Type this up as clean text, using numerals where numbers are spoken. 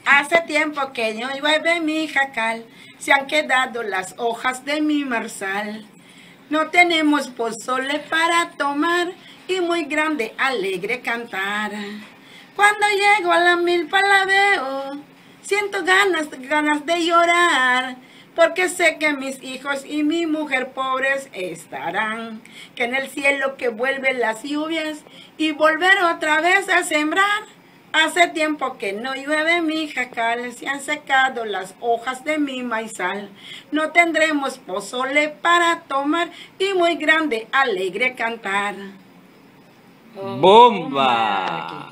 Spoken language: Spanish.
Hace tiempo que no llueve mi jacal, se han quedado las hojas de mi marzal. No tenemos pozole para tomar y muy grande alegre cantar. Cuando llego a la milpa la veo, siento ganas de llorar, porque sé que mis hijos y mi mujer pobres estarán, que en el cielo que vuelven las lluvias y volver otra vez a sembrar. Hace tiempo que no llueve mi jacal, se han secado las hojas de mi maizal. No tendremos pozole para tomar y muy grande alegre cantar. ¡Bomba!